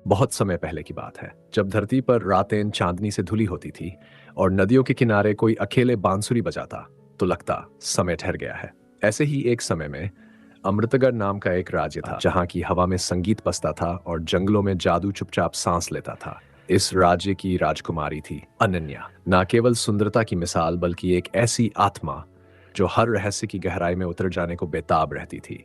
बहुत समय पहले की बात है, जब धरती पर रातें चांदनी से धुली होती थी और नदियों के किनारे कोई अकेले बांसुरी बजाता तो लगता समय ठहर गया है। ऐसे ही एक समय में अमृतगढ़ नाम का एक राज्य था, जहाँ की हवा में संगीत बजता था और जंगलों में जादू चुपचाप सांस लेता था। इस राज्य की राजकुमारी थी अनन्या, ना केवल सुंदरता की मिसाल बल्कि एक ऐसी आत्मा जो हर रहस्य की गहराई में उतर जाने को बेताब रहती थी।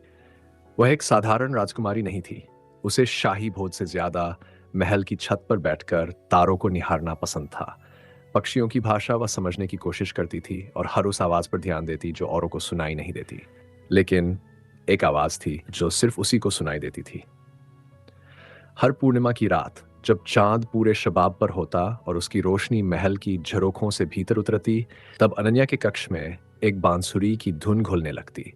वह एक साधारण राजकुमारी नहीं थी। उसे शाही भोज से ज्यादा महल की छत पर बैठकर तारों को निहारना पसंद था। पक्षियों की भाषा वह समझने की कोशिश करती थी और हर उस आवाज पर ध्यान देती जो औरों को सुनाई नहीं देती। लेकिन एक आवाज थी जो सिर्फ उसी को सुनाई देती थी। हर पूर्णिमा की रात जब चांद पूरे शबाब पर होता और उसकी रोशनी महल की झरोखों से भीतर उतरती, तब अनन्या के कक्ष में एक बांसुरी की धुन घुलने लगती।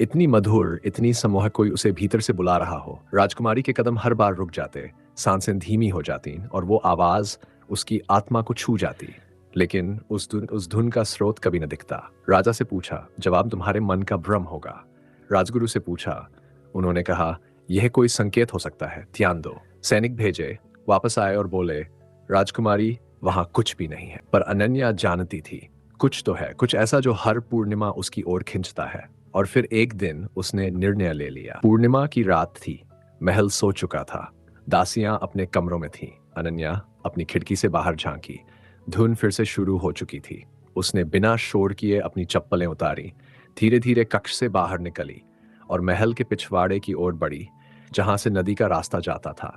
इतनी मधुर, इतनी सम्मोहक, कोई उसे भीतर से बुला रहा हो। राजकुमारी के कदम हर बार रुक जाते, सांसें धीमी हो जाती और वो आवाज उसकी आत्मा को छू जाती। लेकिन उस धुन का स्रोत कभी न दिखता। राजा से पूछा, जवाब तुम्हारे मन का भ्रम होगा। राजगुरु से पूछा, उन्होंने कहा, यह कोई संकेत हो सकता है, ध्यान दो। सैनिक भेजे, वापस आए और बोले, राजकुमारी वहां कुछ भी नहीं है। पर अनन्या जानती थी, कुछ तो है, कुछ ऐसा जो हर पूर्णिमा उसकी ओर खींचता है। और फिर एक दिन उसने निर्णय ले लिया। पूर्णिमा की रात थी, महल सो चुका था, दासियां अपने कमरों में थीं। अनन्या अपनी खिड़की से बाहर झांकी। धुन फिर से शुरू हो चुकी थी। उसने बिना शोर किए अपनी चप्पलें उतारी, धीरे धीरे कक्ष से बाहर निकली और महल के पिछवाड़े की ओर बढ़ी, जहां से नदी का रास्ता जाता था।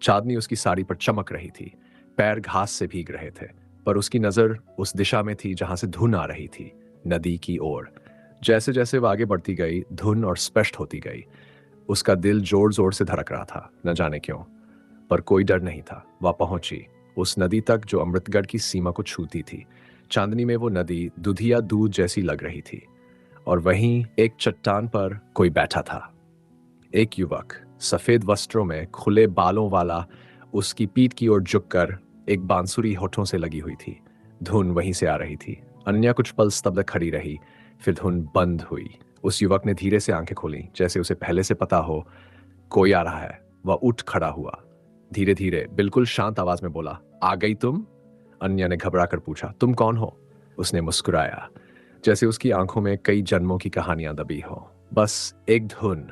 चांदनी उसकी साड़ी पर चमक रही थी, पैर घास से भीग रहे थे, पर उसकी नजर उस दिशा में थी जहां से धुन आ रही थी, नदी की ओर। जैसे जैसे वह आगे बढ़ती गई, धुन और स्पष्ट होती गई। उसका दिल जोर जोर से धड़क रहा था, न जाने क्यों। पर कोई डर नहीं था। वह पहुंची उस नदी तक जो अमृतगढ़ की सीमा को छूती थी। चांदनी में वो नदी दुधिया दूध जैसी लग रही थी। और वहीं एक चट्टान पर कोई बैठा था, एक युवक, सफेद वस्त्रों में, खुले बालों वाला। उसकी पीठ की ओर झुककर एक बांसुरी होठों से लगी हुई थी। धुन वहीं से आ रही थी। अन्या कुछ पल स्तब्ध खड़ी रही, फिर धुन बंद हुई। उस युवक ने धीरे से आंखें खोली, जैसे उसे पहले से पता हो कोई आ रहा है। वह उठ खड़ा हुआ, धीरे धीरे, बिल्कुल शांत आवाज में बोला, आ गई तुम? अन्या ने घबरा कर पूछा, तुम कौन हो? उसने मुस्कुराया, जैसे उसकी आंखों में कई जन्मों की कहानियां दबी हो। बस एक धुन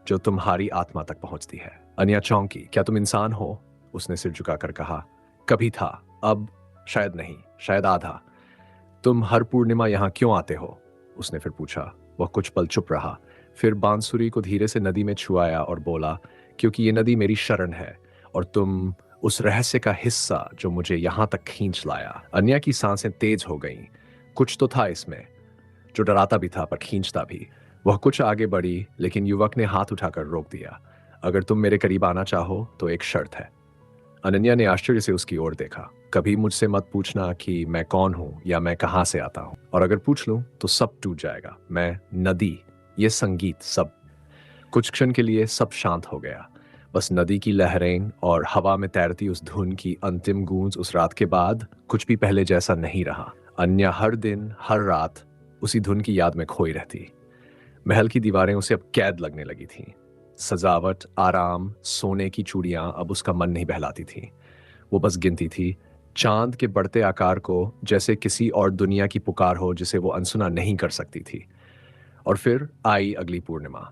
जो तुम्हारी आत्मा तक पहुंचती है। अन्या चौंकी, क्या तुम इंसान हो? उसने सिर झुकाकर कहा, कभी था, अब शायद नहीं, शायद आधा। तुम हर पूर्णिमा यहाँ क्यों आते हो? उसने फिर पूछा। वह कुछ पल चुप रहा, फिर बांसुरी को धीरे से नदी में छुआया और बोला, क्योंकि ये नदी मेरी शरण है और तुम उस रहस्य का हिस्सा जो मुझे यहाँ तक खींच लाया। अन्या की सांसें तेज हो गईं। कुछ तो था इसमें जो डराता भी था पर खींचता भी। वह कुछ आगे बढ़ी, लेकिन युवक ने हाथ उठाकर रोक दिया। अगर तुम मेरे करीब आना चाहो तो एक शर्त है। अनन्या ने आश्चर्य से उसकी ओर देखा। कभी मुझसे मत पूछना कि मैं कौन हूं या मैं कहां से आता हूं, और अगर पूछ लूं तो सब टूट जाएगा। मैं, नदी, ये संगीत, सब। कुछ क्षण के लिए सब शांत हो गया। बस नदी की लहरें और हवा में तैरती उस धुन की अंतिम गूंज। उस रात के बाद कुछ भी पहले जैसा नहीं रहा। अन्या हर दिन, हर रात उसी धुन की याद में खोई रहती। महल की दीवारें उसे अब कैद लगने लगी थीं। सजावट, आराम, सोने की चूड़ियां अब उसका मन नहीं बहलाती थीं। वो बस गिनती थी चांद के बढ़ते आकार को, जैसे किसी और दुनिया की पुकार हो जिसे वो अनसुना नहीं कर सकती थी। और फिर आई अगली पूर्णिमा।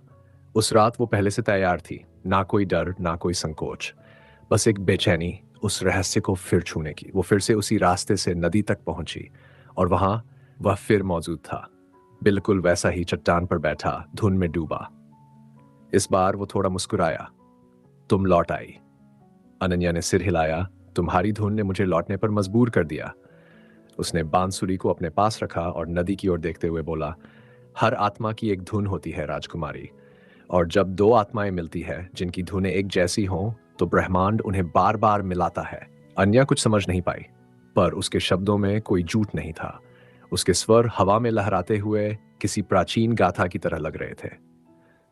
उस रात वो पहले से तैयार थी, ना कोई डर, ना कोई संकोच, बस एक बेचैनी उस रहस्य को फिर छूने की। वो फिर से उसी रास्ते से नदी तक पहुंची और वहां वह फिर मौजूद था, बिल्कुल वैसा ही, चट्टान पर बैठा, धुन में डूबा। इस बार वो थोड़ा मुस्कुराया। तुम लौट आई। अनन्या ने सिर हिलाया। तुम्हारी धुन ने मुझे लौटने पर मजबूर कर दिया। उसने बांसुरी को अपने पास रखा और नदी की ओर देखते हुए बोला, हर आत्मा की एक धुन होती है राजकुमारी, और जब दो आत्माएं मिलती है जिनकी धुनें एक जैसी हों तो ब्रह्मांड उन्हें बार बार मिलाता है। अन्या कुछ समझ नहीं पाई, पर उसके शब्दों में कोई झूठ नहीं था। उसके स्वर हवा में लहराते हुए किसी प्राचीन गाथा की तरह लग रहे थे।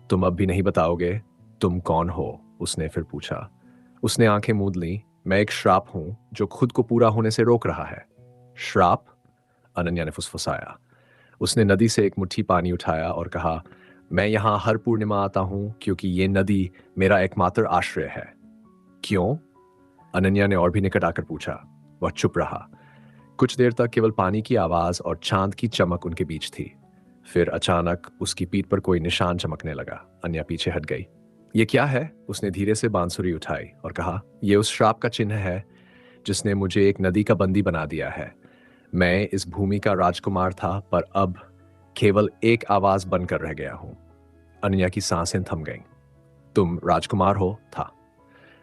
तुम अब भी नहीं बताओगे तुम कौन हो? उसने फिर पूछा। उसने आंखें मूंद लीं। मैं एक श्राप हूं जो खुद को पूरा होने से रोक रहा है। श्राप? अनन्या ने फुसफुसाया। उसने नदी से एक मुट्ठी पानी उठाया और कहा, मैं यहां हर पूर्णिमा आता हूं क्योंकि ये नदी मेरा एकमात्र आश्रय है। क्यों? अनन्या ने और भी निकट आकर पूछा। वह चुप रहा। कुछ देर तक केवल पानी की आवाज और चांद की चमक उनके बीच थी। फिर अचानक उसकी पीठ पर कोई निशान चमकने लगा। अन्या पीछे हट गई। ये क्या है? उसने धीरे से बांसुरी उठाई और कहा, यह उस श्राप का चिन्ह है जिसने मुझे एक नदी का बंदी बना दिया है। मैं इस भूमि का राजकुमार था, पर अब केवल एक आवाज बनकर रह गया हूं। अनन्या की सांसें थम गईं। तुम राजकुमार हो? था।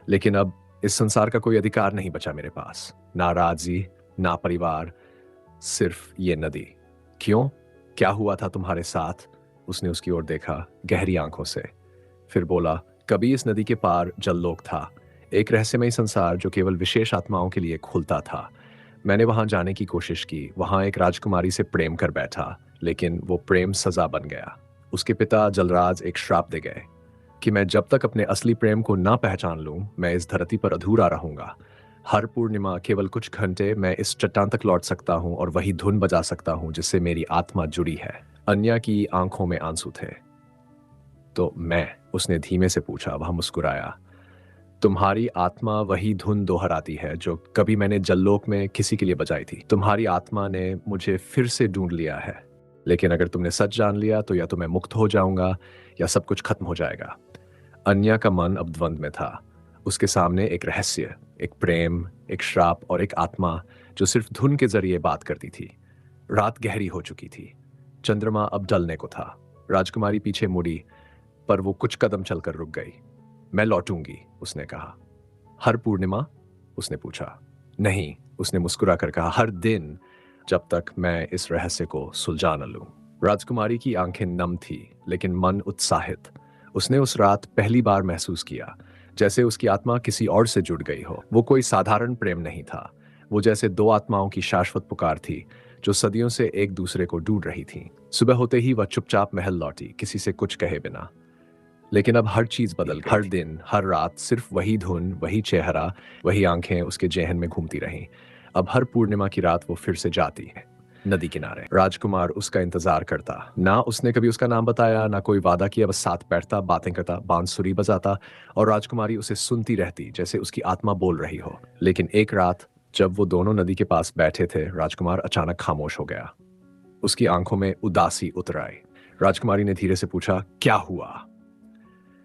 लेकिन अब इस संसार का कोई अधिकार नहीं बचा मेरे पास, ना राजी, ना परिवार, सिर्फ ये नदी। क्यों? क्या हुआ था तुम्हारे साथ? उसने उसकी ओर देखा गहरी आंखों से। फिर बोला, कभी इस नदी के पार जललोक था, एक रहस्यमय संसार जो केवल विशेष आत्माओं के लिए खुलता था। मैंने वहां जाने की कोशिश की, वहां एक राजकुमारी से प्रेम कर बैठा, लेकिन वो प्रेम सजा बन गया। उसके पिता जलराज एक श्राप दे गए कि मैं जब तक अपने असली प्रेम को ना पहचान लूं, मैं इस धरती पर अधूरा रहूंगा। हर पूर्णिमा केवल कुछ घंटे मैं इस चट्टान तक लौट सकता हूं और वही धुन बजा सकता हूं जिससे मेरी आत्मा जुड़ी है। अन्या की आंखों में आंसू थे। तो मैं? उसने धीमे से पूछा। वह मुस्कुराया। तुम्हारी आत्मा वही धुन दोहराती है जो कभी मैंने जल्लोक में किसी के लिए बजाई थी। तुम्हारी आत्मा ने मुझे फिर से ढूंढ लिया है। लेकिन अगर तुमने सच जान लिया तो या तो मैं मुक्त हो जाऊंगा या सब कुछ खत्म हो जाएगा। अन्या का मन अब द्वंद में था। उसके सामने एक रहस्य, एक प्रेम, एक श्राप और एक आत्मा जो सिर्फ धुन के जरिए बात करती थी। रात गहरी हो चुकी थी। चंद्रमा अब ढलने को था। राजकुमारी पीछे मुड़ी, पर वो कुछ कदम चलकर रुक गई। मैं लौटूंगी, उसने कहा। हर पूर्णिमा? उसने पूछा। नहीं, उसने मुस्कुरा कर कहा, हर दिन, जब तक मैं इस रहस्य को सुलझा न लूं। राजकुमारी की आंखें नम थी, लेकिन मन उत्साहित। उसने उस रात पहली बार महसूस किया जैसे उसकी आत्मा किसी और से जुड़ गई हो। वो कोई साधारण प्रेम नहीं था। वो जैसे दो आत्माओं की शाश्वत पुकार थी जो सदियों से एक दूसरे को ढूंढ रही थी। सुबह होते ही वह चुपचाप महल लौटी, किसी से कुछ कहे बिना। लेकिन अब हर चीज बदल गई। हर दिन, हर रात सिर्फ वही धुन, वही चेहरा, वही आंखें उसके जेहन में घूमती रहीं। अब हर पूर्णिमा की रात वो फिर से जाती है नदी किनारे। राजकुमार उसका इंतजार करता। ना उसने कभी उसका नाम बताया, ना कोई वादा किया, बस साथ बैठता, बातें करता, बांसुरी बजाता और राजकुमारी उसे सुनती रहती जैसे उसकी आत्मा बोल रही हो। लेकिन एक रात जब वो दोनों नदी के पास बैठे थे, राजकुमार अचानक खामोश हो गया। उसकी आंखों में उदासी उतर आई। राजकुमारी ने धीरे से पूछा, क्या हुआ?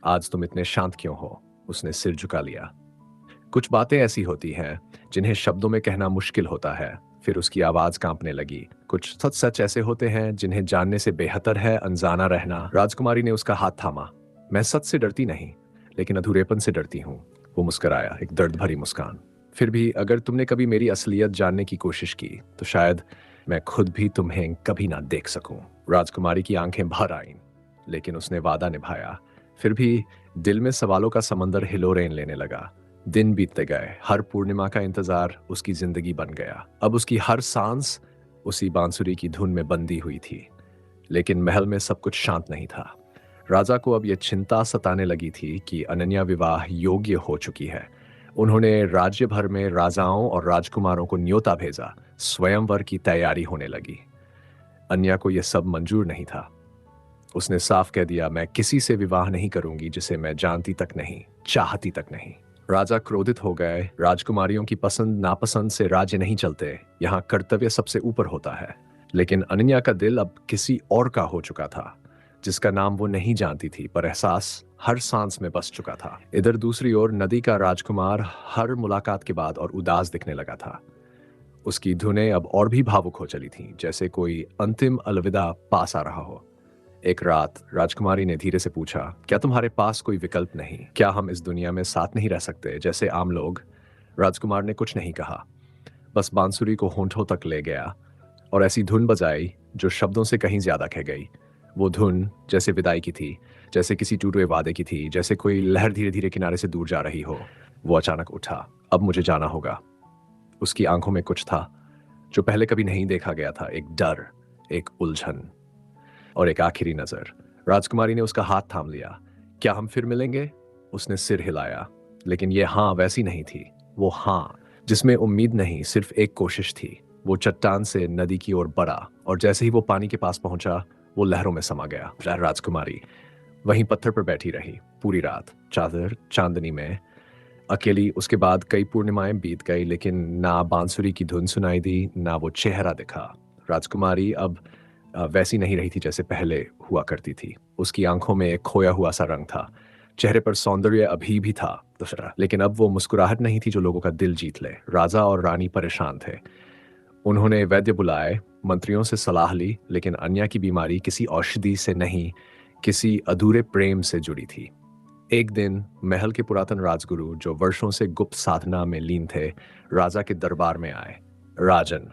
आज तुम इतने शांत क्यों हो? उसने सिर झुका लिया। कुछ बातें ऐसी होती हैं जिन्हें शब्दों में कहना मुश्किल होता है। फिर उसकी आवाज कांपने लगी। कुछ सच सच ऐसे होते हैं जिन्हें जानने से बेहतर है अनजाना रहना। राजकुमारी ने उसका हाथ थामा। मैं सच से डरती नहीं, लेकिन अधूरेपन से डरती हूँ। वो मुस्कुराया, एक दर्द भरी मुस्कान। फिर भी अगर तुमने कभी मेरी असलियत जानने की कोशिश की तो शायद मैं खुद भी तुम्हें कभी ना देख सकूं। राजकुमारी की आंखें भर आईं, लेकिन उसने वादा निभाया। फिर भी दिल में सवालों का समंदर हिलोरें लेने लगा। दिन बीतते गए। हर पूर्णिमा का इंतजार उसकी जिंदगी बन गया। अब उसकी हर सांस उसी बांसुरी की धुन में बंधी हुई थी। लेकिन महल में सब कुछ शांत नहीं था। राजा को अब यह चिंता सताने लगी थी कि अनन्या विवाह योग्य हो चुकी है। उन्होंने राज्य भर में राजाओं और राजकुमारों को न्योता भेजा। स्वयंवर की तैयारी होने लगी। अन्या को यह सब मंजूर नहीं था। उसने साफ कह दिया, मैं किसी से विवाह नहीं करूंगी जिसे मैं जानती तक नहीं, चाहती तक नहीं। राजा क्रोधित हो गए। राजकुमारियों की पसंद नापसंद से राज्य नहीं चलते, यहाँ कर्तव्य सबसे ऊपर होता है। लेकिन अनन्या का दिल अब किसी और का हो चुका था, जिसका नाम वो नहीं जानती थी, पर एहसास हर सांस में बस चुका था। इधर दूसरी ओर नदी का राजकुमार हर मुलाकात के बाद और उदास दिखने लगा था। उसकी धुनें अब और भी भावुक हो चली थीं, जैसे कोई अंतिम अलविदा पास आ रहा हो। एक रात राजकुमारी ने धीरे से पूछा, क्या तुम्हारे पास कोई विकल्प नहीं? क्या हम इस दुनिया में साथ नहीं रह सकते जैसे आम लोग? राजकुमार ने कुछ नहीं कहा, बस बांसुरी को होंठों तक ले गया और ऐसी धुन बजाई जो शब्दों से कहीं ज्यादा कह गई। वो धुन जैसे विदाई की थी, जैसे किसी टूटे हुए वादे की थी, जैसे कोई लहर धीरे धीरे किनारे से दूर जा रही हो। वो अचानक उठा। अब मुझे जाना होगा। उसकी आंखों में कुछ था जो पहले कभी नहीं देखा गया था, एक डर, एक उलझन और एक आखिरी नजर। राजकुमारी ने उसका हाथ थाम लिया। क्या हम फिर मिलेंगे? उसने सिर हिलाया, लेकिन यह हाँ वैसी नहीं थी। वो हाँ जिसमें उम्मीद नहीं, सिर्फ एक कोशिश थी। वो चट्टान से नदी की ओर बढ़ा और जैसे ही वो पानी के पास पहुंचा, वो लहरों में समा गया। राजकुमारी वहीं पत्थर पर बैठी रही पूरी रात, चादर चांदनी में, अकेली। उसके बाद कई पूर्णिमाएं बीत गई, लेकिन ना बांसुरी की धुन सुनाई दी, ना वो चेहरा दिखा। राजकुमारी अब वैसी नहीं रही थी जैसे पहले हुआ करती थी। उसकी आंखों में एक खोया हुआ सा रंग था, चेहरे पर सौंदर्य अभी भी था दूसरा, लेकिन अब वो मुस्कुराहट नहीं थी जो लोगों का दिल जीत ले। राजा और रानी परेशान थे। उन्होंने वैद्य बुलाए, मंत्रियों से सलाह ली, लेकिन अन्या की बीमारी किसी औषधि से नहीं, किसी अधूरे प्रेम से जुड़ी थी। एक दिन महल के पुरातन राजगुरु, जो वर्षों से गुप्त साधना में लीन थे, राजा के दरबार में आए। राजन,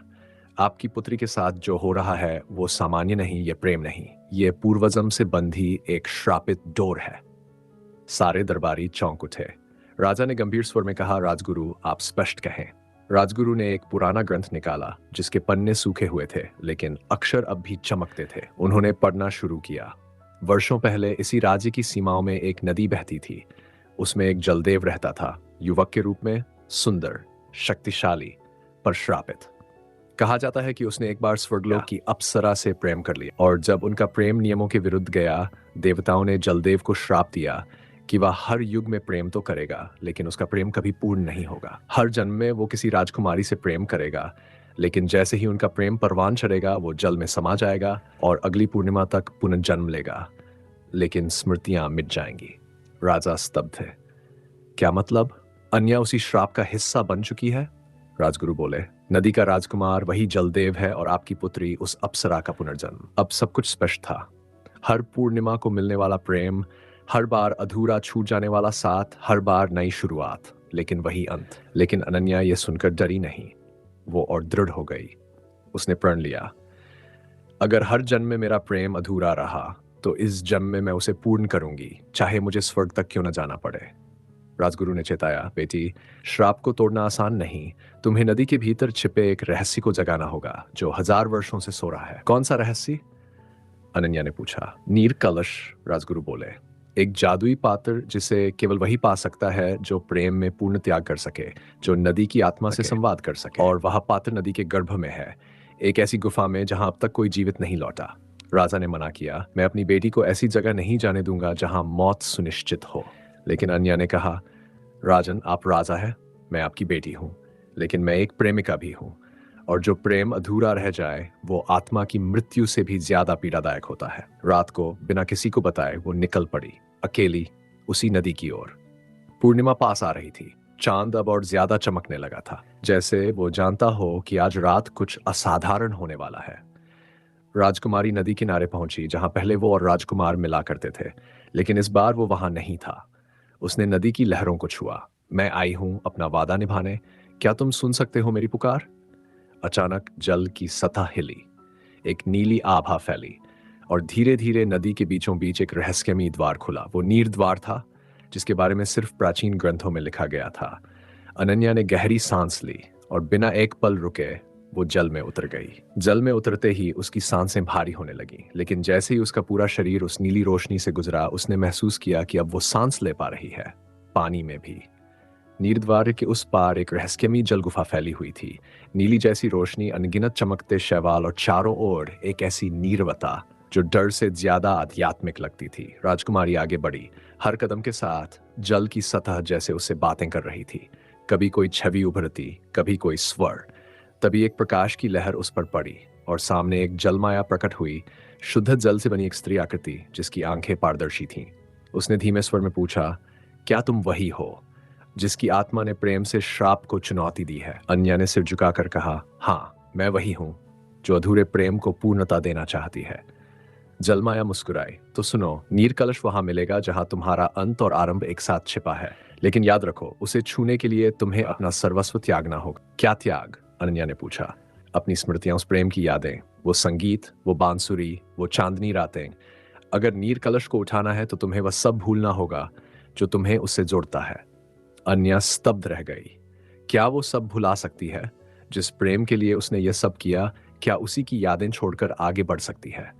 आपकी पुत्री के साथ जो हो रहा है वो सामान्य नहीं, ये प्रेम नहीं, ये पूर्वजन्म से बंधी एक श्रापित डोर है। सारे दरबारी चौंक उठे। राजा ने गंभीर स्वर में कहा, राजगुरु आप स्पष्ट कहें। राजगुरु ने एक पुराना ग्रंथ निकाला जिसके पन्ने सूखे हुए थे, लेकिन अक्षर अब भी चमकते थे। उन्होंने पढ़ना शुरू किया। वर्षों पहले इसी राज्य की सीमाओं में एक नदी बहती थी। उसमें एक जलदेव रहता था, युवक के रूप में, सुंदर, शक्तिशाली, पर श्रापित। कहा जाता है कि उसने एक बार स्वर्गलोक की अप्सरा से प्रेम कर लिया, और जब उनका प्रेम नियमों के विरुद्ध गया, देवताओं ने जलदेव को श्राप दिया कि वह हर युग में प्रेम तो करेगा, लेकिन उसका प्रेम कभी पूर्ण नहीं होगा। हर जन्म में वो किसी राजकुमारी से प्रेम करेगा, लेकिन जैसे ही उनका प्रेम परवान चढ़ेगा, वो जल में समा जाएगा और अगली पूर्णिमा तक पुनर्जन्म लेगा, लेकिन स्मृतियां मिट जाएंगी। राजा स्तब्ध थे। क्या मतलब? अन्या उसी श्राप का हिस्सा बन चुकी है? राजगुरु बोले, नदी का राजकुमार वही जलदेव है और आपकी पुत्री उस अप्सरा का पुनर्जन्म। अब सब कुछ स्पष्ट था। हर पूर्णिमा को मिलने वाला प्रेम, हर बार अधूरा छूट जाने वाला साथ, हर बार नई शुरुआत, लेकिन वही अंत। लेकिन अनन्या ये सुनकर डरी नहीं, वो और दृढ़ हो गई। उसने प्रण लिया, अगर हर जन्म में मेरा प्रेम अधूरा रहा तो इस जन्म में मैं उसे पूर्ण करूंगी, चाहे मुझे स्वर्ग तक क्यों न जाना पड़े। राजगुरु ने चेताया, बेटी, श्राप को तोड़ना आसान नहीं। तुम्हें नदी के भीतर छिपे एक रहस्य को जगाना होगा जो 1000 वर्षों से सो रहा है। कौन सा रहस्य? अनन्या ने पूछा। नीर कलश, राजगुरु बोले। एक जादुई पात्र जिसे केवल वही पा सकता है जो प्रेम में पूर्ण त्याग कर सके, जो नदी की आत्मा से संवाद कर सके। और वह पात्र नदी के गर्भ में है, एक ऐसी गुफा में जहां अब तक कोई जीवित नहीं लौटा। राजा ने मना किया, मैं अपनी बेटी को ऐसी जगह नहीं जाने दूंगा जहां मौत सुनिश्चित हो। लेकिन अन्या ने कहा, राजन, आप राजा है, मैं आपकी बेटी हूं, लेकिन मैं एक प्रेमिका भी हूं, और जो प्रेम अधूरा रह जाए वो आत्मा की मृत्यु से भी ज्यादा पीड़ादायक होता है। रात को बिना किसी को बताए वो निकल पड़ी, अकेली, उसी नदी की ओर। पूर्णिमा पास आ रही थी। चांद अब और ज्यादा चमकने लगा था, जैसे वो जानता हो कि आज रात कुछ असाधारण होने वाला है। राजकुमारी नदी किनारे पहुंची जहां पहले वो और राजकुमार मिला करते थे, लेकिन इस बार वो वहां नहीं था। उसने नदी की लहरों को छुआ। मैं आई हूं अपना वादा निभाने, क्या तुम सुन सकते हो मेरी पुकार? अचानक जल की सतह हिली, एक नीली आभा फैली, और धीरे धीरे नदी के बीचों बीच एक रहस्यमयी द्वार खुला। वो नीर द्वार था जिसके बारे में सिर्फ प्राचीन ग्रंथों में लिखा गया था। अनन्या ने गहरी सांस ली और बिना एक पल रुके वो जल में उतर गई। जल में उतरते ही उसकी सांसें भारी होने लगी, लेकिन जैसे ही उसका पूरा शरीर उस नीली रोशनी से गुजरा, उसने महसूस किया कि अब वो सांस ले पा रही है, पानी में भी। नीरद्वार के उस पार एक रहस्यमयी जल गुफा फैली हुई थी, नीली जैसी रोशनी, अनगिनत चमकते शैवाल और चारों ओर एक ऐसी नीरवता जो डर से ज्यादा आध्यात्मिक लगती थी। राजकुमारी आगे बढ़ी, हर कदम के साथ जल की सतह जैसे उससे बातें कर रही थी। कभी कोई छवि उभरती, कभी कोई स्वर। तभी एक प्रकाश की लहर उस पर पड़ी और सामने एक जलमाया प्रकट हुई, शुद्ध जल से बनी एक स्त्री आकृति जिसकी आंखें पारदर्शी थीं। उसने धीमे स्वर में पूछा, क्या तुम वही हो जिसकी आत्मा ने प्रेम से श्राप को चुनौती दी है? अन्या ने सिर झुकाकर कहा, हाँ, मैं वही हूं जो अधूरे प्रेम को पूर्णता देना चाहती है। जलमाया मुस्कुराई, तो सुनो, नीर कलश वहां मिलेगा जहां तुम्हारा अंत और आरंभ एक साथ छिपा है, लेकिन याद रखो, उसे छूने के लिए तुम्हें अपना सर्वस्व त्यागना होगा। क्या त्याग? अनन्या ने पूछा। अपनी स्मृतियां, उस प्रेम की यादें, वो संगीत, वो बांसुरी, वो चांदनी रातें। अगर नीर कलश को उठाना है तो तुम्हें वह सब भूलना होगा जो तुम्हें उससे जोड़ता है। अन्या स्तब्ध रह गई। क्या वो सब भुला सकती है जिस प्रेम के लिए उसने ये सब किया? क्या उसी की यादें छोड़कर आगे बढ़ सकती है?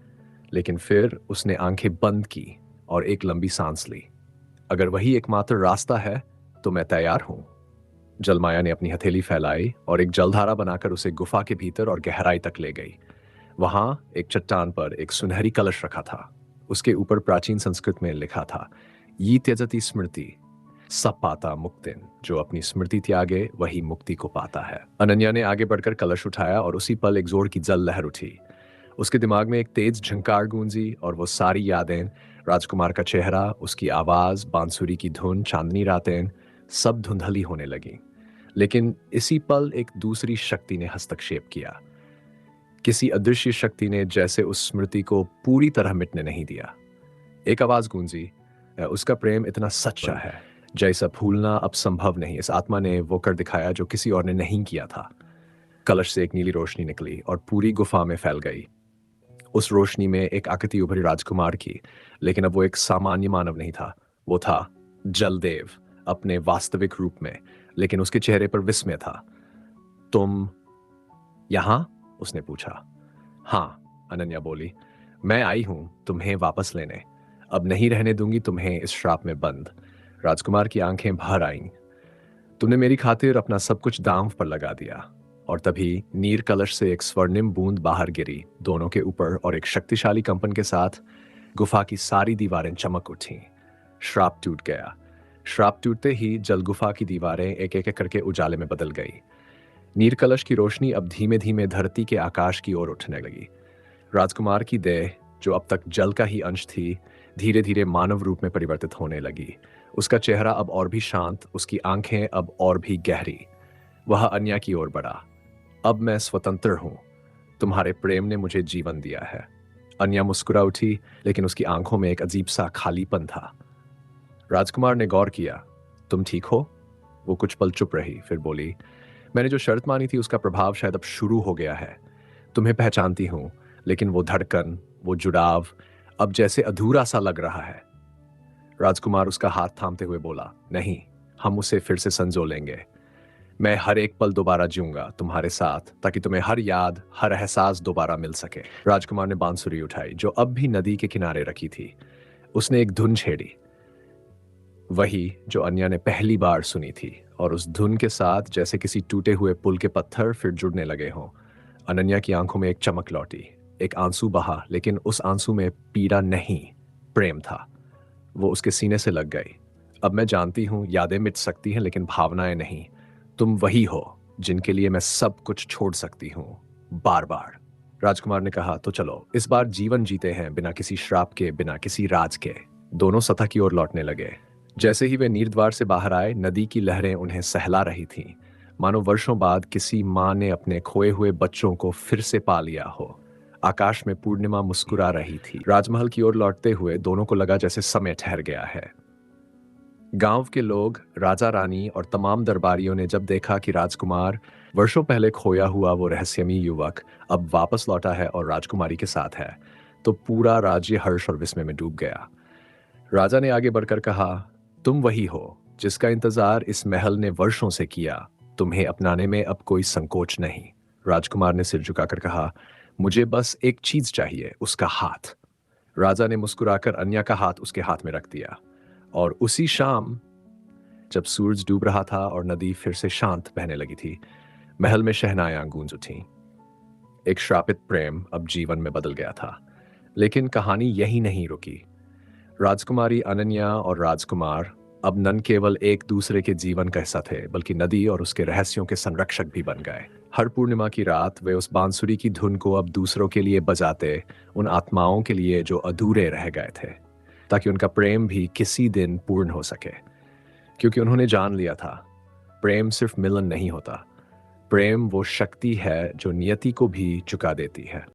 लेकिन फिर उसने आंखें बंद की और एक लंबी सांस ली। अगर वही एकमात्र रास्ता है तो मैं तैयार हूं। जलमाया ने अपनी हथेली फैलाई और एक जलधारा बनाकर उसे गुफा के भीतर और गहराई तक ले गई। वहां एक चट्टान पर एक सुनहरी कलश रखा था। उसके ऊपर प्राचीन संस्कृत में लिखा था, यी त्यजति स्मृति, सब पाता मुक्तिन, जो अपनी स्मृति त्यागे वही मुक्ति को पाता है। अनन्या ने आगे बढ़कर कलश उठाया और उसी पल एक जोर की जल लहर उठी। उसके दिमाग में एक तेज झंकार गूंजी और वो सारी यादें, राजकुमार का चेहरा, उसकी आवाज, बांसुरी की धुन, चांदनी रातें, सब धुंधली होने लगी। लेकिन इसी पल एक दूसरी शक्ति ने हस्तक्षेप किया। किसी अदृश्य शक्ति ने जैसे उस स्मृति को पूरी तरह मिटने नहीं दिया। एक आवाज गूंजी, उसका प्रेम इतना सच्चा है जैसा भूलना अब संभव नहीं। इस आत्मा ने वो कर दिखाया जो किसी और ने नहीं किया था। कलश से एक नीली रोशनी निकली और पूरी गुफा में फैल गई। उस रोशनी में एक आकृति उभरी राजकुमार की, लेकिन अब वो एक सामान्य मानव नहीं था। वो था जलदेव, अपने वास्तविक रूप में, लेकिन उसके चेहरे पर विस्मय था। तुम यहां? उसने पूछा। हाँ, अनन्या बोली, मैं आई हूं तुम्हें वापस लेने। अब नहीं रहने दूंगी तुम्हें इस श्राप में बंद। राजकुमार की आंखें भर आईं। तुमने मेरी खातिर अपना सब कुछ दांव पर लगा दिया। और तभी नीर कलश से एक स्वर्णिम बूंद बाहर गिरी दोनों के ऊपर, और एक शक्तिशाली कंपन के साथ गुफा की सारी दीवारें चमक उठीं। श्राप टूट गया। श्राप टूटते ही जल गुफा की दीवारें एक एक करके उजाले में बदल गई। नीर कलश की रोशनी अब धीमे धीमे धरती के आकाश की ओर उठने लगी। राजकुमार की देह, जो अब तक जल का ही अंश थी, धीरे धीरे मानव रूप में परिवर्तित होने लगी। उसका चेहरा अब और भी शांत, उसकी आंखें अब और भी गहरी। वह अन्या की ओर बढ़ा। अब मैं स्वतंत्र हूं। तुम्हारे प्रेम ने मुझे जीवन दिया है। अन्या मुस्कुरा उठी, लेकिन उसकी आंखों में एक अजीब सा खालीपन था। राजकुमार ने गौर किया। तुम ठीक हो? वो कुछ पल चुप रही, फिर बोली, मैंने जो शर्त मानी थी उसका प्रभाव शायद अब शुरू हो गया है। तुम्हें पहचानती हूं, लेकिन वो धड़कन, वो जुड़ाव अब जैसे अधूरा सा लग रहा है। राजकुमार उसका हाथ थामते हुए बोला, नहीं, हम उसे फिर से संजो लेंगे। मैं हर एक पल दोबारा जीऊंगा तुम्हारे साथ, ताकि तुम्हें हर याद, हर एहसास दोबारा मिल सके। राजकुमार ने बांसुरी उठाई, जो अब भी नदी के किनारे रखी थी। उसने एक धुन छेड़ी, वही जो अन्या ने पहली बार सुनी थी, और उस धुन के साथ जैसे किसी टूटे हुए पुल के पत्थर फिर जुड़ने लगे हों। अनन्या की आंखों में एक चमक लौटी, एक आंसू बहा, लेकिन उस आंसू में पीड़ा नहीं, प्रेम था। वो उसके सीने से लग गई। अब मैं जानती हूं यादें मिट सकती हैं, लेकिन भावनाएं नहीं। तुम वही हो जिनके लिए मैं सब कुछ छोड़ सकती हूं, बार बार। राजकुमार ने कहा, तो चलो इस बार जीवन जीते हैं, बिना किसी श्राप के, बिना किसी राज के। दोनों सतह की ओर लौटने लगे। जैसे ही वे नीर द्वार से बाहर आए, नदी की लहरें उन्हें सहला रही थीं, मानो वर्षों बाद किसी माँ ने अपने खोए हुए बच्चों को फिर से पा लिया हो। आकाश में पूर्णिमा मुस्कुरा रही थी। राजमहल की ओर लौटते हुए दोनों को लगा जैसे समय ठहर गया है। गांव के लोग, राजा रानी और तमाम दरबारियों ने जब देखा कि राजकुमार, वर्षों पहले खोया हुआ वो रहस्यमयी युवक, अब वापस लौटा है और राजकुमारी के साथ है, तो पूरा राज्य हर्ष और विस्मय में डूब गया। राजा ने आगे बढ़कर कहा, तुम वही हो जिसका इंतजार इस महल ने वर्षों से किया। तुम्हें अपनाने में अब कोई संकोच नहीं। राजकुमार ने सिर झुकाकर कहा, मुझे बस एक चीज चाहिए, उसका हाथ। राजा ने मुस्कुराकर अन्या का हाथ उसके हाथ में रख दिया। और उसी शाम, जब सूरज डूब रहा था और नदी फिर से शांत बहने लगी थी, महल में शहनायां गूंज उठीं। एक श्रापित प्रेम अब जीवन में बदल गया था। लेकिन कहानी यही नहीं रुकी। राजकुमारी अनन्या और राजकुमार अब न केवल एक दूसरे के जीवन का हिस्सा थे, बल्कि नदी और उसके रहस्यों के संरक्षक भी बन गए। हर पूर्णिमा की रात वे उस बांसुरी की धुन को अब दूसरों के लिए बजाते, उन आत्माओं के लिए जो अधूरे रह गए थे, ताकि उनका प्रेम भी किसी दिन पूर्ण हो सके। क्योंकि उन्होंने जान लिया था, प्रेम सिर्फ मिलन नहीं होता, प्रेम वो शक्ति है जो नियति को भी चुका देती है।